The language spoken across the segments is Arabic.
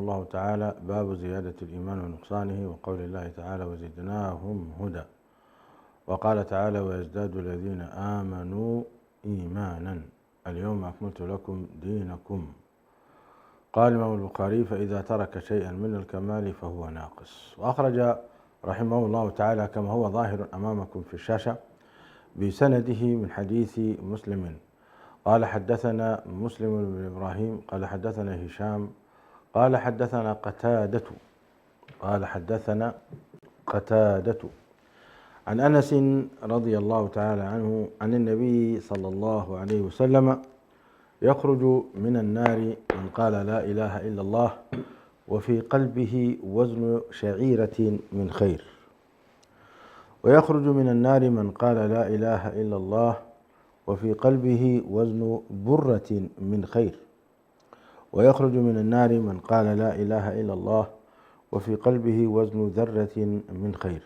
الله تعالى: باب زيادة الإيمان ونقصانه، وقول الله تعالى: وزدناهم هدى. وقال تعالى: ويزداد الذين آمنوا إيمانا اليوم أكملت لكم دينكم. قال الإمام البخاري: فإذا ترك شيئا من الكمال فهو ناقص. وأخرج رحمه الله تعالى كما هو ظاهر أمامكم في الشاشة بسنده من حديث مسلم قال: حدثنا مسلم بن إبراهيم قال: حدثنا هشام قال: حدثنا قتادة عن أنس رضي الله تعالى عنه عن النبي صلى الله عليه وسلم: يخرج من النار من قال لا إله إلا الله وفي قلبه وزن شعيرة من خير، ويخرج من النار من قال لا إله إلا الله وفي قلبه وزن برة من خير، ويخرج من النار من قال لا إله إلا الله وفي قلبه وزن ذرة من خير.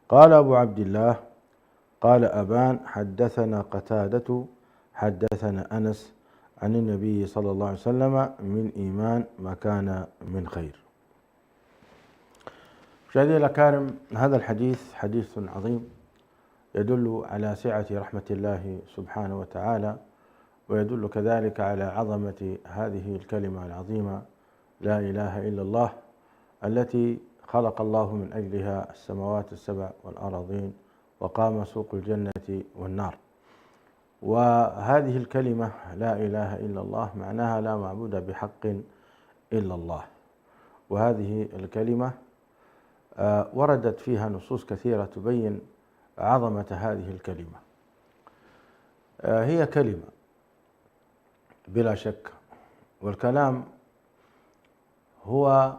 قال أبو عبد الله: قال أبان: حدثنا قتادة حدثنا أنس عن النبي صلى الله عليه وسلم: من إيمان ما كان من خير. مشاهدينا الأكارم، هذا الحديث حديث عظيم يدل على سعة رحمة الله سبحانه وتعالى، ويدل كذلك على عظمة هذه الكلمة العظيمة لا إله إلا الله، التي خلق الله من أجلها السماوات السبع والأراضين، وقام سوق الجنة والنار. وهذه الكلمة لا إله إلا الله معناها لا معبود بحق إلا الله. وهذه الكلمة وردت فيها نصوص كثيرة تبين عظمة هذه الكلمة. هي كلمة بلا شك، والكلام هو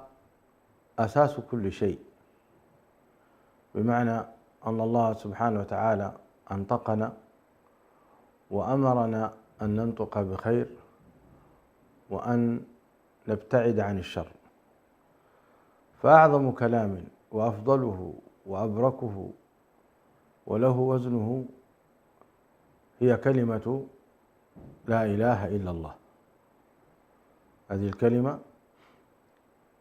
أساس كل شيء، بمعنى أن الله سبحانه وتعالى أنطقنا وأمرنا أن ننطق بخير وأن نبتعد عن الشر، فأعظم كلام وأفضله وأبركه وله وزنه هي كلمة لا إله إلا الله. هذه الكلمة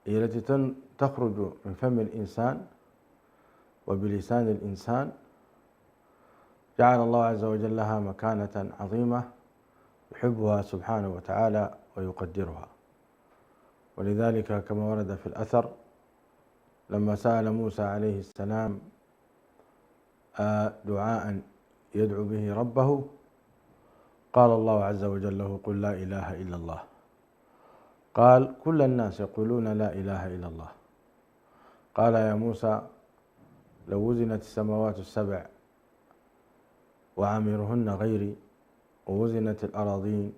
هي التي تخرج من فم الإنسان وبلسان الإنسان، جعل الله عز وجل لها مكانة عظيمة يحبها سبحانه وتعالى ويقدرها. ولذلك كما ورد في الأثر لما سأل موسى عليه السلام دعاء يدعو به ربه، قال الله عز وجل له: قل لا إله إلا الله. قال: كل الناس يقولون لا إله إلا الله. قال: يا موسى، لو وزنت السماوات السبع وعامرهن غيري، ووزنت الأراضين،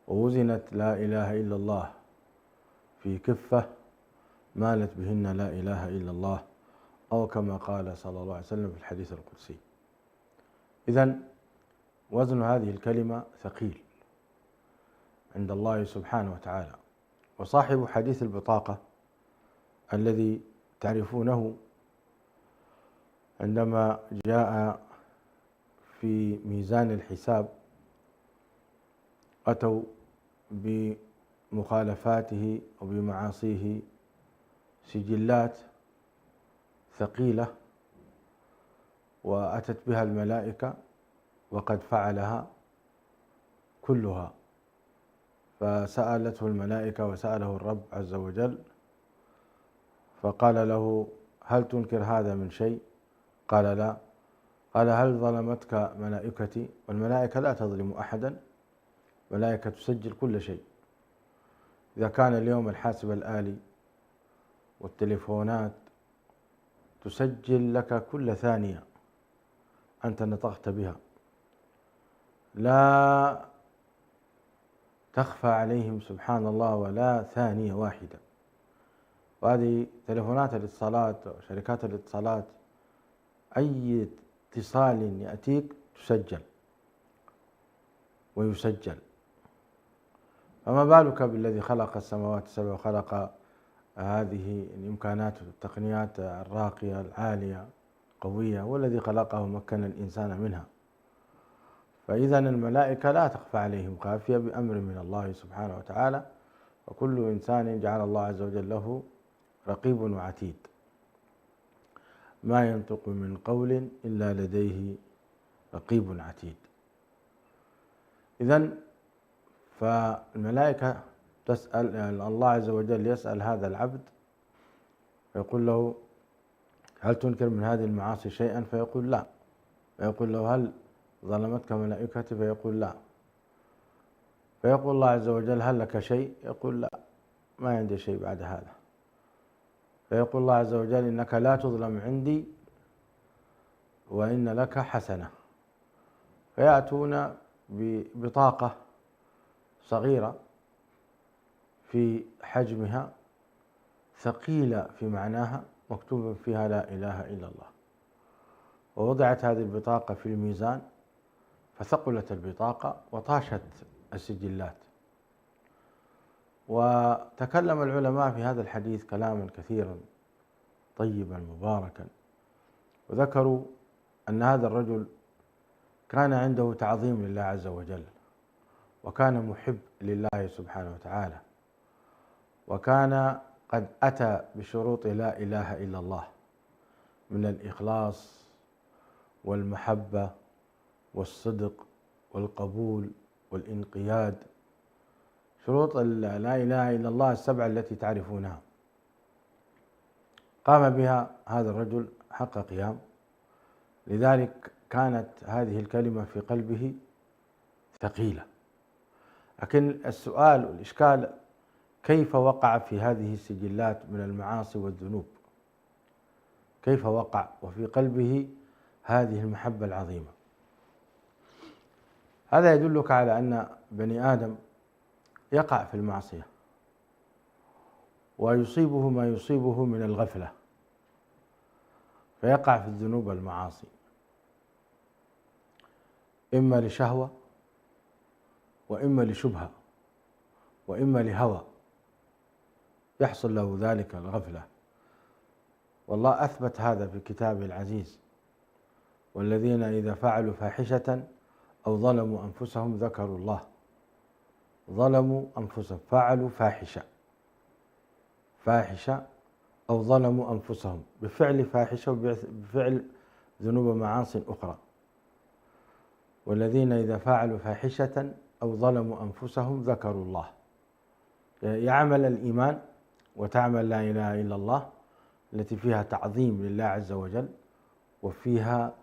ووزنت لا إله إلا الله في كفة، مالت بهن لا إله إلا الله، أو كما قال صلى الله عليه وسلم في الحديث القدسي. إذن وزن هذه الكلمة ثقيل عند الله سبحانه وتعالى. وصاحب حديث البطاقة الذي تعرفونه عندما جاء في ميزان الحساب أتوا بمخالفاته وبمعاصيه سجلات ثقيلة، وأتت بها الملائكة وقد فعلها كلها، فسألته الملائكة وسأله الرب عز وجل فقال له: هل تنكر هذا من شيء؟ قال: لا. قال: هل ظلمتك ملائكتي؟ والملائكة لا تظلم أحدا، الملائكة تسجل كل شيء. إذا كان اليوم الحاسب الآلي والتليفونات تسجل لك كل ثانية أنت نطقت بها، لا تخفى عليهم سبحان الله ولا ثانية واحدة. وهذه تليفونات الاتصالات وشركات الاتصالات، أي اتصال يأتيك تسجل ويسجل، فما بالك بالذي خلق السماوات السبع وخلق هذه الإمكانات والتقنيات الراقية العالية قوية، والذي خلقه مكن الإنسان منها. فإذا الملائكة لا تخفى عليهم خافية بأمر من الله سبحانه وتعالى، وكل إنسان جعل الله عز وجل له رقيب وعتيد، ما ينطق من قول إلا لديه رقيب عتيد. إذن فالملائكة تسأل، يعني الله عز وجل يسأل هذا العبد فيقول له: هل تنكر من هذه المعاصي شيئا؟ فيقول: لا. فيقول له: هل ظلمتك ملائكتي؟ فيقول: لا. فيقول الله عز وجل: هل لك شيء؟ يقول: لا، ما عندي شيء بعد هذا. فيقول الله عز وجل: إنك لا تظلم عندي وإن لك حسنة. فيأتون ببطاقة صغيرة في حجمها ثقيلة في معناها، مكتوب فيها: لا إله إلا الله. ووضعت هذه البطاقة في الميزان فثقلت البطاقة وطاشت السجلات. وتكلم العلماء في هذا الحديث كلاما كثيرا طيبا مباركا، وذكروا أن هذا الرجل كان عنده تعظيم لله عز وجل، وكان محب لله سبحانه وتعالى، وكان قد أتى بشروط لا إله إلا الله من الإخلاص والمحبة والصدق والقبول والانقياد، شروط لا إله إلا الله السبعة التي تعرفونها. قام بها هذا الرجل حق قيام، لذلك كانت هذه الكلمة في قلبه ثقيلة. لكن السؤال والإشكال: كيف وقع في هذه السجلات من المعاصي والذنوب؟ كيف وقع وفي قلبه هذه المحبة العظيمة؟ هذا يدلك على أن بني آدم يقع في المعصية ويصيبه ما يصيبه من الغفلة، فيقع في الذنوب والمعاصي، إما لشهوة وإما لشبهة وإما لهوى، يحصل له ذلك الغفلة. والله أثبت هذا في كتابه العزيز: والذين إذا فعلوا فاحشة أو ظلموا أنفسهم ذكروا الله. ظلموا أنفسهم، فعلوا فاحشة أو ظلموا أنفسهم بفعل فاحشة وبفعل ذنوب معاصي أخرى. والذين إذا فعلوا فاحشة أو ظلموا أنفسهم ذكروا الله. يعمل الإيمان وتعمل لا إله إلا الله التي فيها تعظيم لله عز وجل وفيها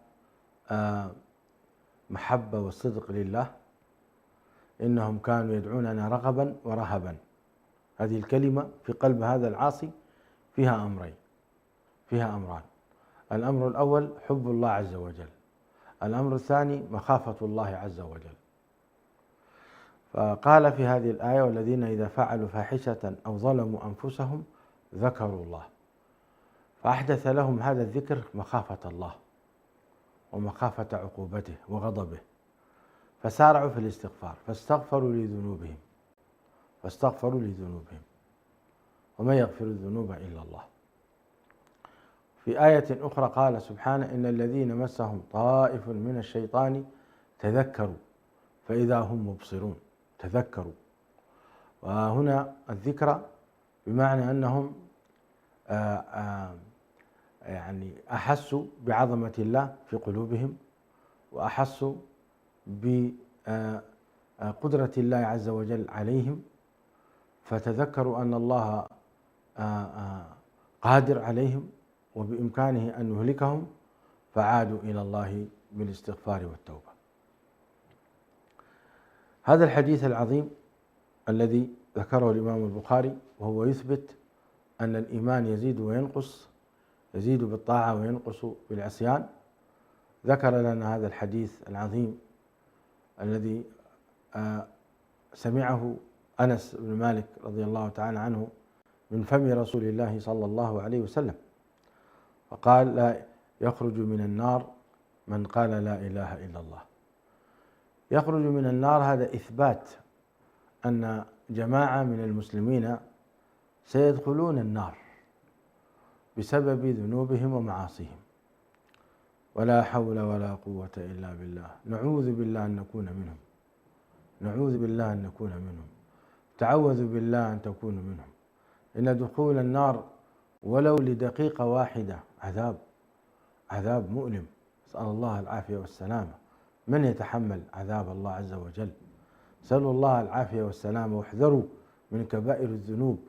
محبة والصدق لله. إنهم كانوا يدعوننا رغبا ورهبا. هذه الكلمة في قلب هذا العاصي فيها أمران: الأمر الأول حب الله عز وجل، الأمر الثاني مخافة الله عز وجل. فقال في هذه الآية: والذين إذا فعلوا فاحشة أو ظلموا أنفسهم ذكروا الله، فأحدث لهم هذا الذكر مخافة الله ومخافة عقوبته وغضبه، فسارعوا في الاستغفار فاستغفروا لذنوبهم ومن يغفر الذنوب إلا الله. في آية أخرى قال سبحانه: إن الذين مسهم طائف من الشيطان تذكروا فإذا هم مبصرون. تذكروا، وهنا الذكرى بمعنى أنهم يعني أحسوا بعظمة الله في قلوبهم، وأحسوا بقدرة الله عز وجل عليهم، فتذكروا أن الله قادر عليهم وبإمكانه أن يهلكهم، فعادوا إلى الله بالاستغفار والتوبة. هذا الحديث العظيم الذي ذكره الإمام البخاري وهو يثبت أن الإيمان يزيد وينقص، يزيد بالطاعة وينقص بالعصيان، ذكر لنا هذا الحديث العظيم الذي سمعه أنس بن مالك رضي الله تعالى عنه من فم رسول الله صلى الله عليه وسلم، فقال: لا يخرج من النار من قال لا إله إلا الله. يخرج من النار، هذا إثبات أن جماعة من المسلمين سيدخلون النار بسبب ذنوبهم ومعاصيهم، ولا حول ولا قوة إلا بالله. نعوذ بالله أن نكون منهم. تعوذوا بالله أن تكونوا منهم. إن دخول النار ولو لدقيقة واحدة عذاب مؤلم، نسأل الله العافية والسلامة. من يتحمل عذاب الله عز وجل؟ سألوا الله العافية والسلامة، واحذروا من كبائر الذنوب،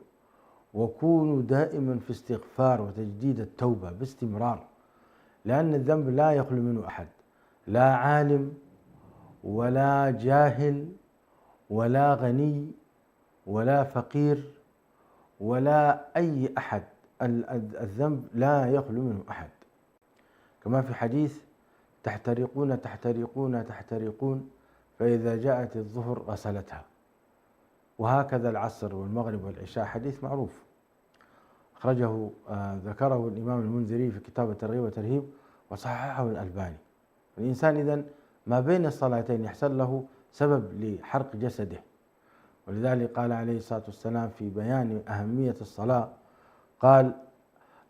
وكونوا دائما في استغفار وتجديد التوبة باستمرار، لأن الذنب لا يخلو منه أحد، لا عالم ولا جاهل ولا غني ولا فقير ولا أي أحد، الذنب لا يخلو منه أحد. كما في حديث: تحترقون تحترقون تحترقون فإذا جاءت الظهر غسلتها. وهكذا العصر والمغرب والعشاء، حديث معروف ذكره الإمام المنذري في كتاب الترغيب والترهيب وصححه الألباني. الإنسان إذن ما بين الصلاتين يحصل له سبب لحرق جسده، ولذلك قال عليه الصلاة والسلام في بيان أهمية الصلاة، قال: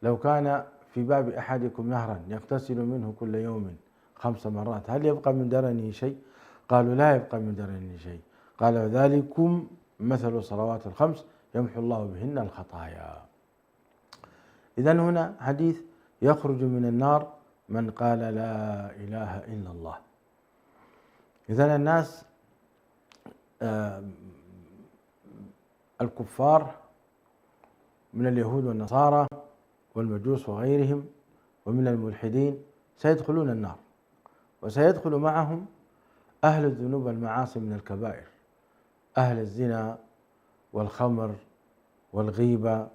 لو كان في باب أحدكم نهرا يغتسل منه كل يوم 5 مرات هل يبقى من درنه شيء؟ قالوا: لا يبقى من درنه شيء. قال: وذلكم مثل الصلوات الخمس يمحو الله بهن الخطايا. إذن هنا حديث: يخرج من النار من قال لا إله إلا الله. إذن الناس الكفار من اليهود والنصارى والمجوس وغيرهم ومن الملحدين سيدخلون النار، وسيدخل معهم أهل الذنوب والمعاصي من الكبائر، أهل الزنا والخمر والغيبة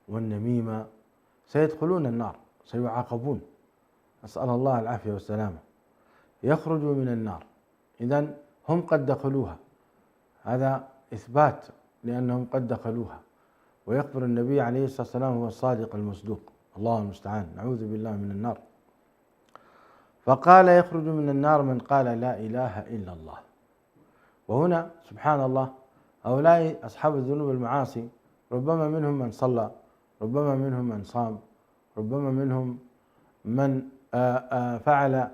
والنميمة سيدخلون النار، سيعاقبون، أسأل الله العافية والسلامة. يخرجوا من النار، إذن هم قد دخلوها، هذا إثبات لأنهم قد دخلوها. ويخبر النبي عليه الصلاة والسلام هو الصادق المصدوق، الله المستعان، نعوذ بالله من النار. فقال: يخرج من النار من قال لا إله إلا الله. وهنا سبحان الله، هؤلاء أصحاب الذنوب والمعاصي ربما منهم من صلى، ربما منهم من صام، ربما منهم من فعل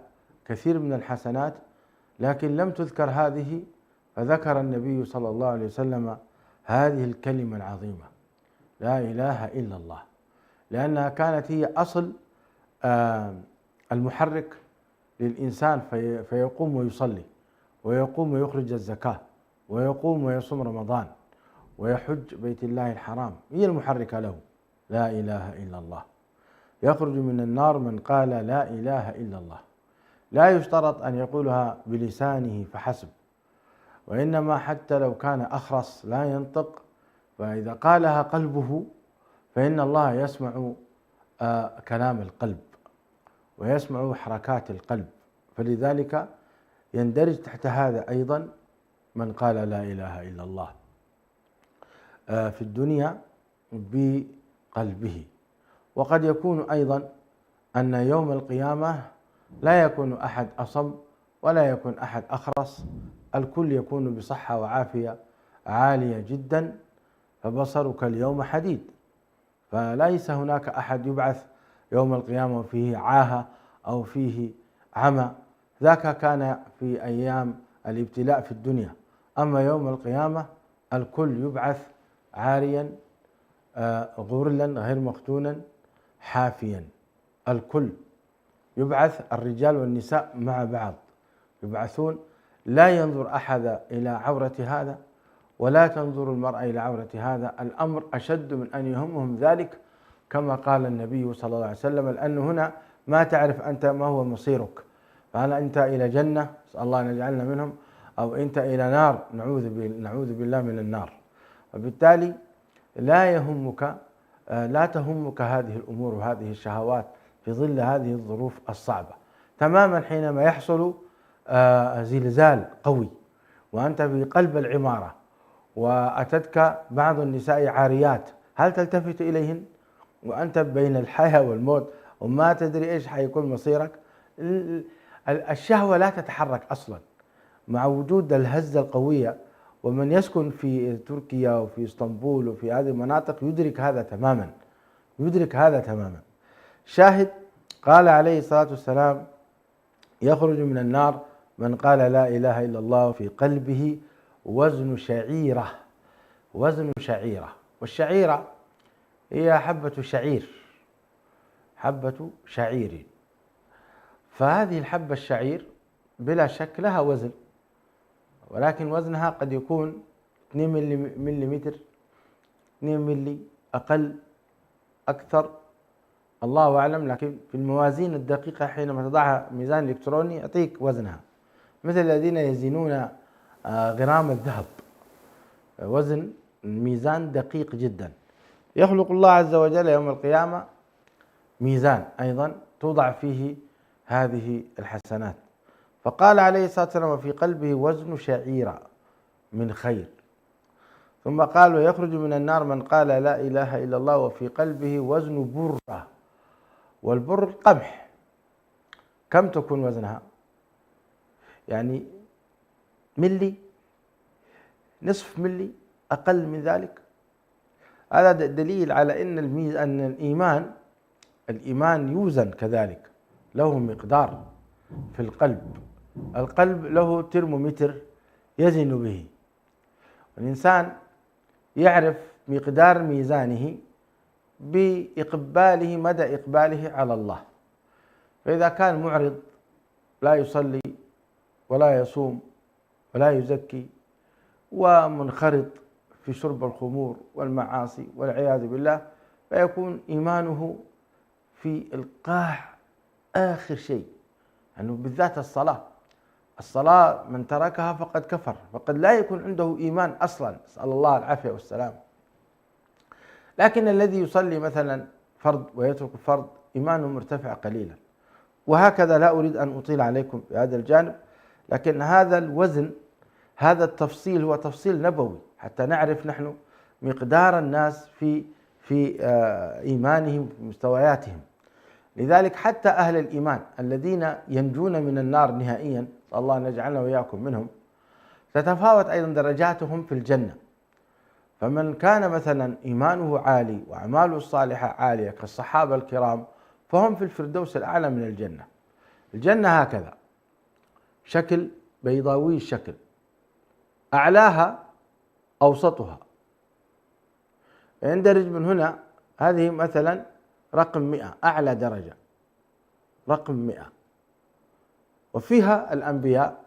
كثير من الحسنات، لكن لم تذكر هذه، فذكر النبي صلى الله عليه وسلم هذه الكلمة العظيمة لا إله إلا الله، لأنها كانت هي أصل المحرك للإنسان فيقوم ويصلي، ويقوم ويخرج الزكاة، ويقوم ويصوم رمضان، ويحج بيت الله الحرام، هي المحركة له لا إله إلا الله. يخرج من النار من قال لا إله إلا الله. لا يشترط أن يقولها بلسانه فحسب، وإنما حتى لو كان أخرس لا ينطق، فإذا قالها قلبه فإن الله يسمع كلام القلب ويسمع حركات القلب، فلذلك يندرج تحت هذا أيضا من قال لا إله إلا الله في الدنيا بقلبه. وقد يكون أيضا أن يوم القيامة لا يكون أحد أصم ولا يكون أحد أخرس، الكل يكون بصحة وعافية عالية جدا، فبصرك اليوم حديد، فليس هناك أحد يبعث يوم القيامة وفيه عاهة أو فيه عمى، ذاك كان في أيام الابتلاء في الدنيا. أما يوم القيامة الكل يبعث عاريا غرلا غير مختونا حافيا، الكل يبعث، الرجال والنساء مع بعض يبعثون، لا ينظر أحد إلى عورة هذا ولا تنظر المرأة إلى عورة هذا. الأمر أشد من أن يهمهم ذلك، كما قال النبي صلى الله عليه وسلم: لأن هنا ما تعرف أنت ما هو مصيرك، فهل أنت إلى جنة، نسأل الله أن يجعلنا منهم، أو أنت إلى نار، نعوذ بالله من النار. وبالتالي لا تهمك هذه الأمور وهذه الشهوات في ظل هذه الظروف الصعبة تماما. حينما يحصل زلزال قوي وأنت في قلب العمارة وأتتك بعض النساء عاريات، هل تلتفت إليهن وأنت بين الحياة والموت وما تدري إيش حيكون مصيرك؟ الشهوة لا تتحرك أصلا مع وجود الهزة القوية. ومن يسكن في تركيا وفي اسطنبول وفي هذه المناطق يدرك هذا تماما. شاهد، قال عليه الصلاة والسلام: يخرج من النار من قال لا إله إلا الله في قلبه وزن شعيرة. وزن شعيرة. والشعيرة هي حبة شعير. فهذه الحبة الشعير بلا شك لها وزن، ولكن وزنها قد يكون 2 مليمتر، 2 ملي، أقل، أكثر، الله أعلم. لكن في الموازين الدقيقة حينما تضعها ميزان إلكتروني يعطيك وزنها، مثل الذين يزنون غرام الذهب، وزن ميزان دقيق جدا. يخلق الله عز وجل يوم القيامة ميزان أيضا توضع فيه هذه الحسنات. فقال عليه الصلاة والسلام: وفي قلبه وزن شعيرة من خير. ثم قال: ويخرج من النار من قال لا إله إلا الله وفي قلبه وزن برة. والبر قمح. كم تكون وزنها؟ يعني ملي، نصف ملي، أقل من ذلك. هذا دليل على أن الإيمان يوزن كذلك، له مقدار في القلب. القلب له ترمومتر يزن به. الإنسان يعرف مقدار ميزانه بإقباله، مدى إقباله على الله. فإذا كان معرض، لا يصلي ولا يصوم ولا يزكي، ومنخرط في شرب الخمور والمعاصي والعياذ بالله، فيكون إيمانه في القاع آخر شيء. يعني بالذات الصلاة من تركها فقد كفر، فقد لا يكون عنده إيمان أصلا، نسأل الله العافية والسلام. لكن الذي يصلي مثلا فرض ويترك فرض إيمانه مرتفع قليلا. وهكذا لا أريد أن أطيل عليكم في هذا الجانب، لكن هذا الوزن، هذا التفصيل هو تفصيل نبوي حتى نعرف نحن مقدار الناس في إيمانهم، في مستوياتهم. لذلك حتى أهل الإيمان الذين ينجون من النار نهائيا، الله أن يجعلنا وإياكم منهم، تتفاوت أيضا درجاتهم في الجنة. فمن كان مثلا إيمانه عالي وأعماله الصالحة عالية كالصحابة الكرام، فهم في الفردوس الأعلى من الجنة. الجنة هكذا شكل بيضاوي الشكل، أعلاها أوسطها، يندرج من هنا. هذه مثلا رقم 100، أعلى درجة رقم 100، وفيها الأنبياء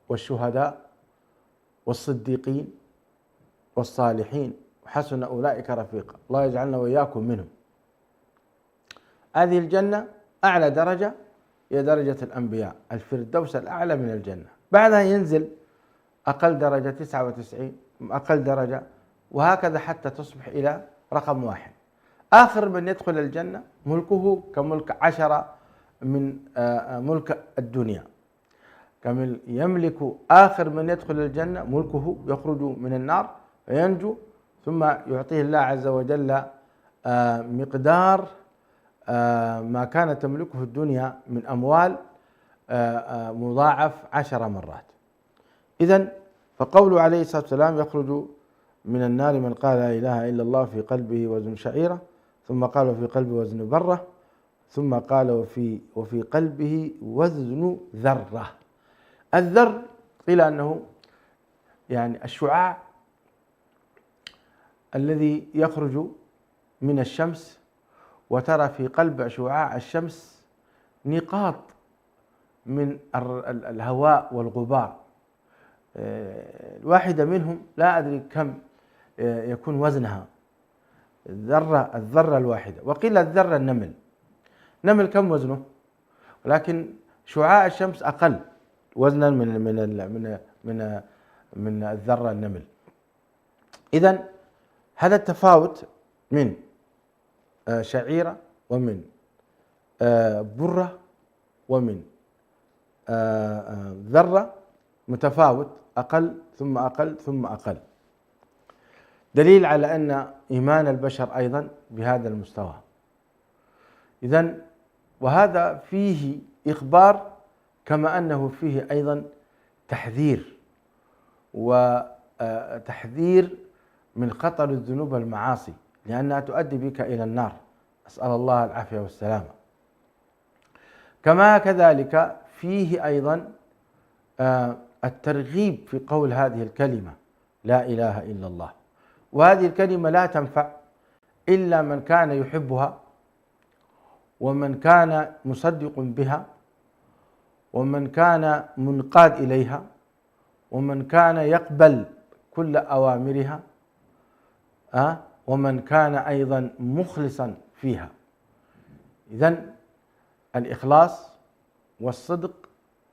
والشهداء والصديقين والصالحين وحسن أولئك رفيقا، الله يجعلنا وإياكم منهم. هذه الجنة أعلى درجة هي درجة الأنبياء، الفردوس الأعلى من الجنة. بعدها ينزل أقل درجة 99، أقل درجة، وهكذا حتى تصبح إلى رقم 1. آخر من يدخل الجنة ملكه كملك 10 من ملك الدنيا. كم يملك آخر من يدخل الجنة ملكه، يخرج من النار فينجو، ثم يعطيه الله عز وجل مقدار ما كانت تملكه الدنيا من أموال مضاعف 10 مرات. إذن فقوله عليه الصلاة والسلام: يخرج من النار من قال لا إله إلا الله في قلبه وزن شعيرة، ثم قال وفي قلبه وزن برة، ثم قال وفي قلبه وزن ذرة. الذر قيل أنه يعني الشعاع الذي يخرج من الشمس، وترى في قلب شعاع الشمس نقاط من الهواء والغبار، الواحدة منهم لا أدري كم يكون وزنها، الذرة الواحدة. وقيل الذرة النمل كم وزنه؟ ولكن شعاع الشمس أقل وزنا من الذرة النمل. إذن هذا التفاوت من شعيرة ومن برة ومن ذرة متفاوت، أقل ثم أقل ثم أقل، دليل على أن إيمان البشر أيضا بهذا المستوى. إذن وهذا فيه إخبار، كما أنه فيه أيضا تحذير، وتحذير من خطر الذنوب والمعاصي، لأنها تؤدي بك إلى النار، أسأل الله العافية والسلامة. كما كذلك فيه أيضا الترغيب في قول هذه الكلمة لا إله إلا الله، وهذه الكلمة لا تنفع إلا من كان يحبها، ومن كان مصدق بها، ومن كان منقاد إليها، ومن كان يقبل كل أوامرها، ومن كان أيضا مخلصا فيها. إذن الإخلاص والصدق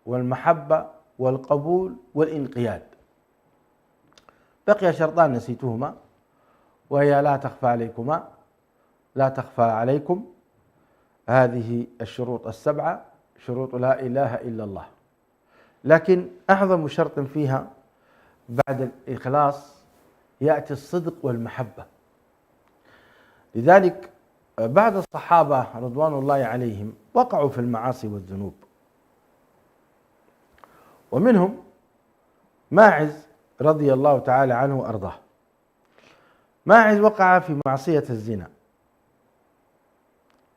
والمحبة والقبول والانقياد. بقي شرطان نسيتهما، وهي لا تخفى عليكم هذه الشروط السبعة، شروط لا إله إلا الله. لكن أعظم شرط فيها بعد الإخلاص يأتي الصدق والمحبة. لذلك بعض الصحابة رضوان الله عليهم وقعوا في المعاصي والذنوب، ومنهم ماعز رضي الله تعالى عنه وأرضاه. ماعز وقع في معصية الزنا،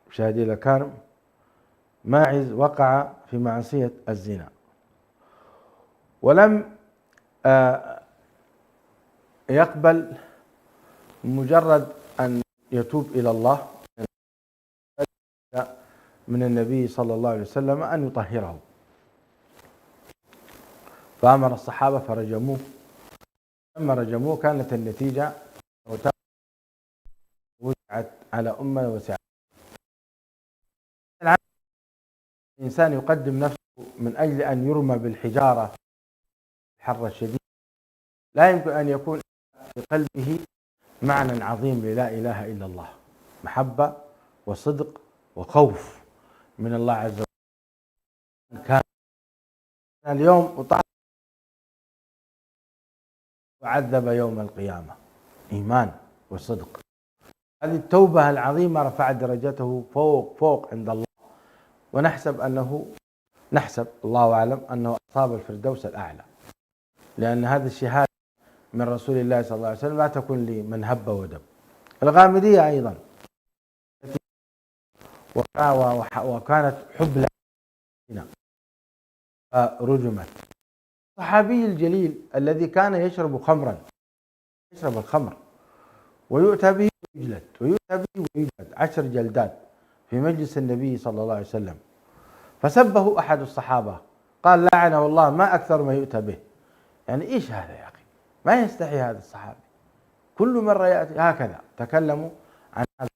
مشاهدي الكرام، ماعز وقع في معصية الزنا ولم يقبل مجرد أن يتوب إلى الله من النبي صلى الله عليه وسلم أن يطهره، فأمر الصحابة فرجموه. لما رجموه كانت النتيجة وسعت على أمة وسعت. الإنسان يقدم نفسه من أجل أن يرمى بالحجارة الحر الشديد، لا يمكن أن يكون في قلبه معنى عظيم للا إله إلا الله، محبة وصدق وخوف من الله عز وجل. كان اليوم أطاع وعذب يوم القيامة، إيمان وصدق. هذه التوبة العظيمة رفعت درجته فوق عند الله، ونحسب الله أعلم أنه أصاب الفردوس الأعلى، لأن هذه الشهادة من رسول الله صلى الله عليه وسلم لا تكون لمن هب ودب. الغامدية أيضا وكانت حبلى رجمت. الصحابي الجليل الذي كان يشرب الخمر ويؤتى به ويجلد، ويؤتى به ويجلد 10 جلدات في مجلس النبي صلى الله عليه وسلم، فسبه أحد الصحابة قال لعنه الله ما أكثر ما يؤتى به. يعني إيش هذا يا أخي؟ ما يستحي هذا الصحابي، كل مرة يأتي هكذا. تكلموا عن هذا،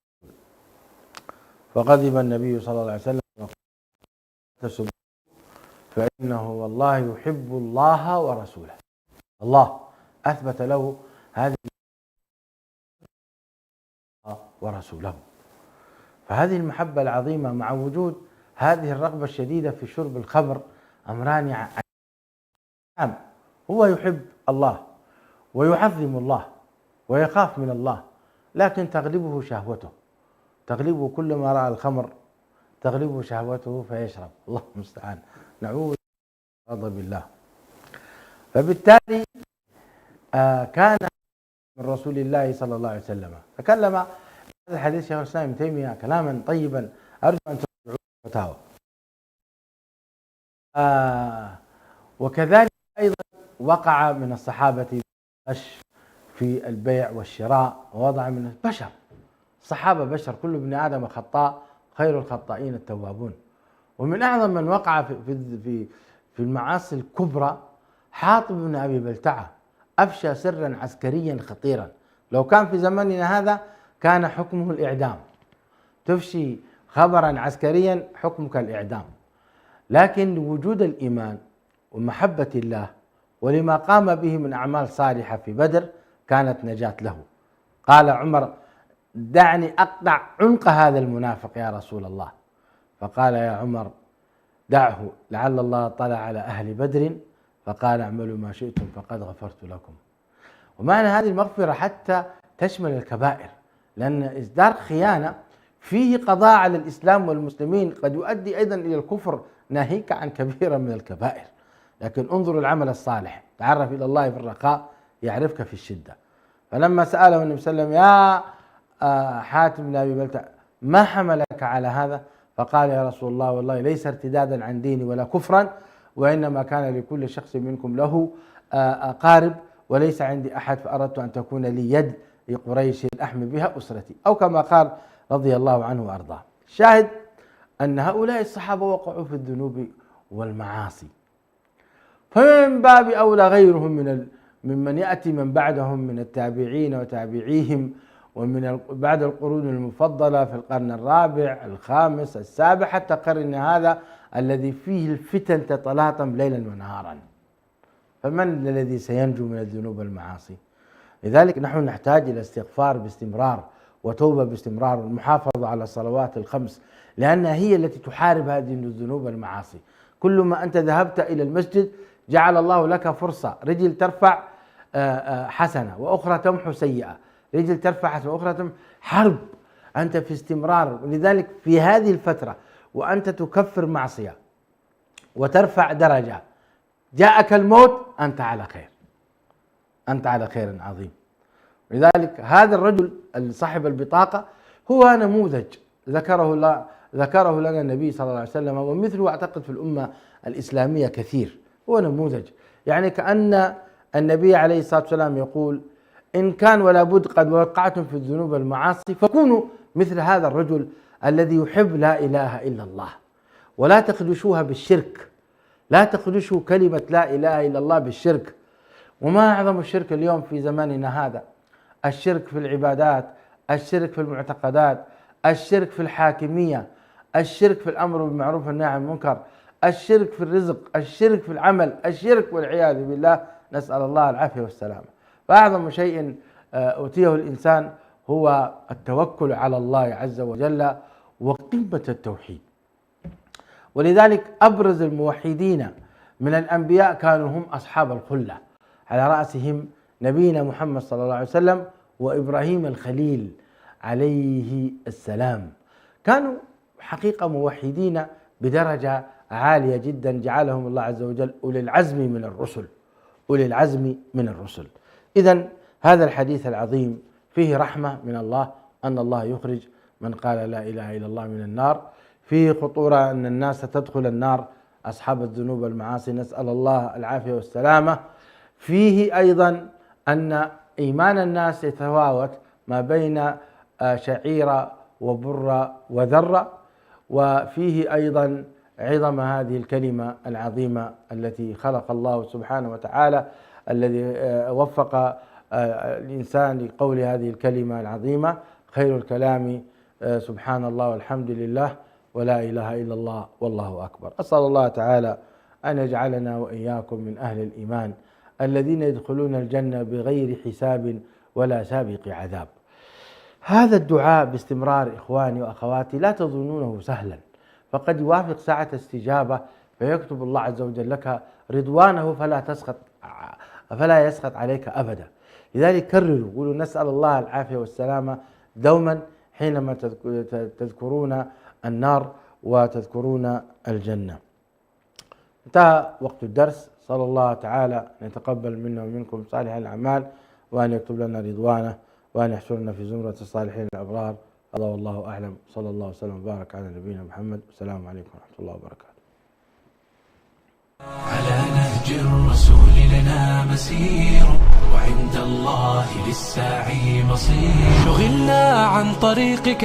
فغضب النبي صلى الله عليه وسلم وقال فإنه والله يحب الله ورسوله. الله أثبت له هذه ورسوله، فهذه المحبة العظيمة مع وجود هذه الرغبة الشديدة في شرب الخمر أمران عام. هو يحب الله ويعظم الله ويخاف من الله، لكن تغلبه شهوته، تغلبه كل ما رأى الخمر تغلبه شهوته فيشرب. الله المستعان، نعوذ غضب الله. فبالتالي كان من رسول الله صلى الله عليه وسلم تكلم هذا الحديث شيخ الإسلام ابن تيمية كلاما طيبا أرجو أن ترجعوا فتاوى. وكذلك أيضا وقع من الصحابة غش في البيع والشراء، ووضع من البشر، الصحابة بشر، كل ابن آدم خطاء، خير الخطائين التوابون. ومن أعظم من وقع في المعاصي الكبرى حاطب بن أبي بلتعة، أفشى سرا عسكريا خطيرا، لو كان في زمننا هذا كان حكمه الإعدام. تفشي خبرا عسكريا حكمك الإعدام، لكن لوجود الإيمان ومحبة الله ولما قام به من أعمال صالحة في بدر كانت نجاة له. قال عمر دعني أقطع عنق هذا المنافق يا رسول الله، فقال يا عمر دعه لعل الله طلع على أهل بدر فقال اعملوا ما شئتم فقد غفرت لكم. ومعنى هذه المغفرة حتى تشمل الكبائر، لأن إصدار خيانة فيه قضاء على الإسلام والمسلمين قد يؤدي أيضا إلى الكفر، ناهيك عن كبيرة من الكبائر. لكن انظروا العمل الصالح، تعرف إلى الله في الرخاء يعرفك في الشدة. فلما سأله النبي صلى الله عليه وسلم يا حاتم بن أبي بلتع ما حملك على هذا؟ فقال يا رسول الله والله ليس ارتدادا عن ديني ولا كفرا، وإنما كان لكل شخص منكم له أقارب وليس عندي أحد، فأردت أن تكون لي يد قريش أحمي بها أسرتي، أو كما قال رضي الله عنه وأرضاه. شاهد أن هؤلاء الصحابة وقعوا في الذنوب والمعاصي، فمن باب أولى غيرهم ممن يأتي من بعدهم من التابعين وتابعيهم ومن بعد القرون المفضلة في القرن الرابع الخامس السابع حتى قرن هذا الذي فيه الفتن تتلاطم ليلا ونهارا. فمن الذي سينجو من الذنوب والمعاصي؟ لذلك نحن نحتاج إلى استغفار باستمرار وتوبة باستمرار والمحافظة على الصلوات الخمس، لأنها هي التي تحارب هذه الذنوب والمعاصي. كل ما أنت ذهبت إلى المسجد جعل الله لك فرصة، رجل ترفع حسنة وأخرى تمحو سيئة، رجل ترفع حسنة وأخرى تمحو، حرب، أنت في استمرار. ولذلك في هذه الفترة وأنت تكفر معصية وترفع درجة، جاءك الموت، أنت على خير، أنت على خير عظيم. لذلك هذا الرجل صاحب البطاقة هو نموذج ذكره لنا النبي صلى الله عليه وسلم، ومثله أعتقد في الأمة الإسلامية كثير. هو نموذج، يعني كأن النبي عليه الصلاة والسلام يقول: إن كان ولا بد قد وقعتم في الذنوب والمعاصي فكونوا مثل هذا الرجل الذي يحب لا إله إلا الله، ولا تخدشوها بالشرك، لا تخدشوا كلمة لا إله إلا الله بالشرك. وما أعظم الشرك اليوم في زماننا هذا؟ الشرك في العبادات، الشرك في المعتقدات، الشرك في الحاكمية، الشرك في الأمر بالمعروف والنهي عن المنكر، الشرك في الرزق، الشرك في العمل، الشرك والعياذ بالله، نسأل الله العافية والسلامة. فأعظم شيء أوتيه الإنسان هو التوكل على الله عز وجل وقمة التوحيد. ولذلك أبرز الموحدين من الأنبياء كانوا هم أصحاب الخلة، على رأسهم نبينا محمد صلى الله عليه وسلم وإبراهيم الخليل عليه السلام. كانوا حقيقة موحدين بدرجة عالية جدا، جعلهم الله عز وجل أولي العزم من الرسل، أولي العزم من الرسل. إذن هذا الحديث العظيم فيه رحمة من الله، أن الله يخرج من قال لا إله إلا الله من النار، فيه خطورة أن الناس تدخل النار أصحاب الذنوب والمعاصي، نسأل الله العافية والسلامة. فيه أيضا أن إيمان الناس يتفاوت ما بين شعيرة وبرة وذرة. وفيه أيضا عظم هذه الكلمة العظيمة التي خلق الله سبحانه وتعالى، الذي وفق الإنسان لقول هذه الكلمة العظيمة: خير الكلام سبحان الله والحمد لله ولا إله إلا الله والله أكبر. أسأل الله تعالى أن يجعلنا وإياكم من أهل الإيمان الذين يدخلون الجنة بغير حساب ولا سابق عذاب. هذا الدعاء باستمرار إخواني وأخواتي لا تظنونه سهلا، فقد يوافق ساعة استجابة فيكتب الله عز وجل لك رضوانه فلا يسخط عليك أبدا. لذلك كرروا، قولوا نسأل الله العافية والسلامة دوما حينما تذكرون النار وتذكرون الجنة. انتهى وقت الدرس، صلى الله تعالى أن يتقبل منا ومنكم صالح الأعمال، وأن يكتب لنا رضوانه، وأن يحشرنا في زمرة الصالحين الأبرار. هذا والله أعلم، صلى الله وسلم وبارك على نبينا محمد، والسلام عليكم ورحمة الله وبركاته. على نهج الرسول لنا مسير، وعند الله للساعي مصير، شغلنا عن طريقك